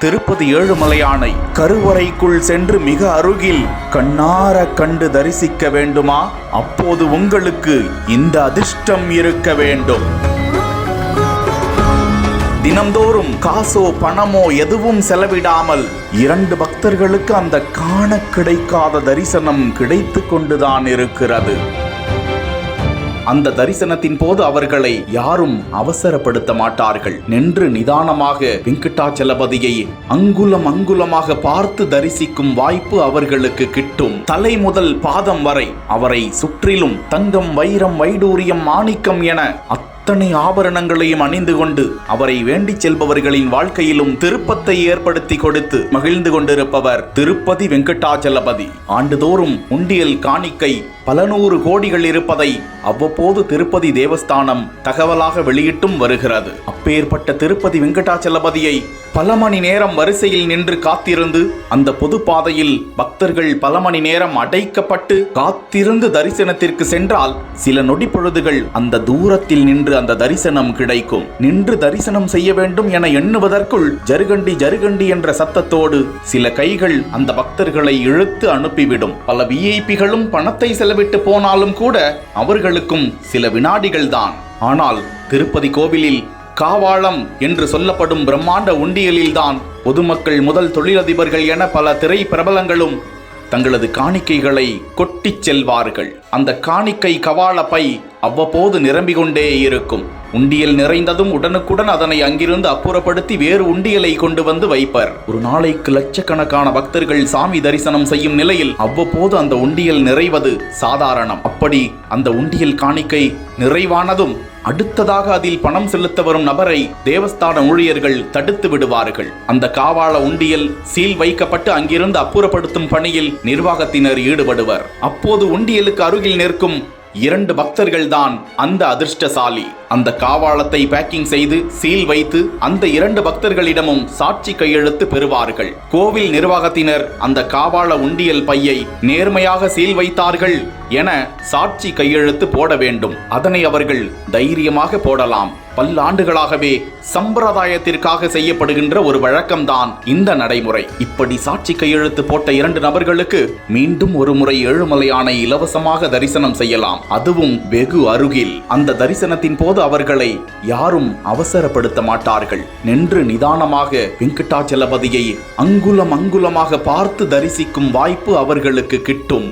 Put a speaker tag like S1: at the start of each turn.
S1: திருப்பதி ஏழுமலையானை கருவறைக்குள் சென்று மிக அருகில் கண்ணார கண்டு தரிசிக்க வேண்டுமா? அப்போது உங்களுக்கு இந்த அதிர்ஷ்டம் இருக்க வேண்டும். தினம்தோறும் காசோ பணமோ எதுவும் செலவிடாமல் 2 பக்தர்களுக்கு அந்த காண கிடைக்காத தரிசனம் கிடைத்து கொண்டுதான் இருக்கிறது. அந்த தரிசனத்தின் போது அவர்களை யாரும் அவசரப்படுத்த மாட்டார்கள். நின்று நிதானமாக வெங்கடாச்சலபதியை அங்குலம் அங்குலமாக பார்த்து தரிசிக்கும் வாய்ப்பு அவர்களுக்கு கிட்டும். தலை முதல் பாதம் வரை அவரை சுற்றிலும் தங்கம், வைரம், வைடூரியம், மாணிக்கம் என அத்தனை ஆபரணங்களையும் அணிந்து கொண்டு அவரை வேண்டி செல்பவர்களின் வாழ்க்கையிலும் திருப்பத்தை ஏற்படுத்தி கொடுத்து மகிழ்ந்து கொண்டிருப்பவர் திருப்பதி வெங்கடாச்சலபதி. ஆண்டுதோறும் உண்டியல் காணிக்கை பல 100 கோடிகள் இருப்பதை அவ்வப்போது திருப்பதி தேவஸ்தானம் தகவலாக வெளியிட்டும் வருகிறது. அப்பேற்பட்ட திருப்பதி வெங்கடாச்சலபதியை பல மணி நேரம் வரிசையில் நின்று காத்திருந்து, அந்த பொது பாதையில் பக்தர்கள் பல மணி நேரம் அடைக்கப்பட்டு காத்திருந்து தரிசனத்திற்கு சென்றால் சில நொடி பொழுதுகள் அந்த தூரத்தில் நின்று அந்த தரிசனம் கிடைக்கும். நின்று தரிசனம் செய்ய வேண்டும் என எண்ணுவதற்குள் ஜருகண்டி ஜருகண்டி என்ற சத்தத்தோடு சில கைகள் அந்த பக்தர்களை இழுத்து அனுப்பிவிடும். பல விஐபிகளும் பணத்தை செலவிட்டு போனாலும் கூட அவர்களுக்கும் சில வினாடிகள் தான். ஆனால் திருப்பதி கோவிலில் காவாளம் என்று சொல்லப்படும் பிரம்மாண்ட உண்டியலில்தான் பொதுமக்கள் முதல் தொழிலதிபர்கள் என பல திரை பிரபலங்களும் தங்களது காணிக்கைகளை கொட்டிச் செல்வார்கள். அந்த காணிக்கை கவால பை அவ்வப்போது நிரம்பிக் கொண்டே இருக்கும். உண்டியல் நிறைந்ததும் உடனுக்குடன் அதனை அங்கிருந்து அப்புறப்படுத்தி வேறு உண்டியலை கொண்டு வந்து வைப்பர். ஒரு நாளைக்கு லட்சக்கணக்கான பக்தர்கள் சாமி தரிசனம் செய்யும் நிலையில் அவ்வப்போது அந்த உண்டியல் நிறைவது சாதாரணம். அப்படி அந்த உண்டியல் காணிக்கை நிறைவானதும் அடுத்ததாக அதில் பணம் செலுத்த வரும் நபரை தேவஸ்தான ஊழியர்கள் தடுத்து விடுவார்கள். அந்த காவாள உண்டியல் சீல் வைக்கப்பட்டு அங்கிருந்து அப்புறப்படுத்தும் பணியில் நிர்வாகத்தினர் ஈடுபடுவர். அப்போது உண்டியலுக்கு அருகில் நிற்கும் 2 பக்தர்கள் தான் அந்த அதிர்ஷ்டசாலி. அந்த காவாளத்தை பேக்கிங் செய்து சீல் வைத்து அந்த 2 பக்தர்களிடமும் சாட்சி கையெழுத்து பெறுவார்கள். கோவில் நிர்வாகத்தினர் அந்த காவாள உண்டியல் பையை நேர்மையாக சீல் வைத்தார்கள் என சாட்சி கையெழுத்து போட வேண்டும். அதனை அவர்கள் தைரியமாக போடலாம். பல்லாண்டுகளாகவே சம்பிரதாயத்திற்காக செய்யப்படுகின்ற ஒரு வழக்கம்தான் இந்த நடைமுறை. இப்படி சாட்சி கையெழுத்து போட்ட 2 நபர்களுக்கு மீண்டும் ஒரு முறை ஏழுமலையானை இலவசமாக தரிசனம் செய்யலாம். அதுவும் வெகு அருகில். அந்த தரிசனத்தின் போது அவர்களை யாரும் அவசரப்படுத்த மாட்டார்கள். நின்று நிதானமாக வெங்கடாச்சலபதியை அங்குலம் அங்குலமாக பார்த்து தரிசிக்கும் வாய்ப்பு அவர்களுக்கு கிட்டும்.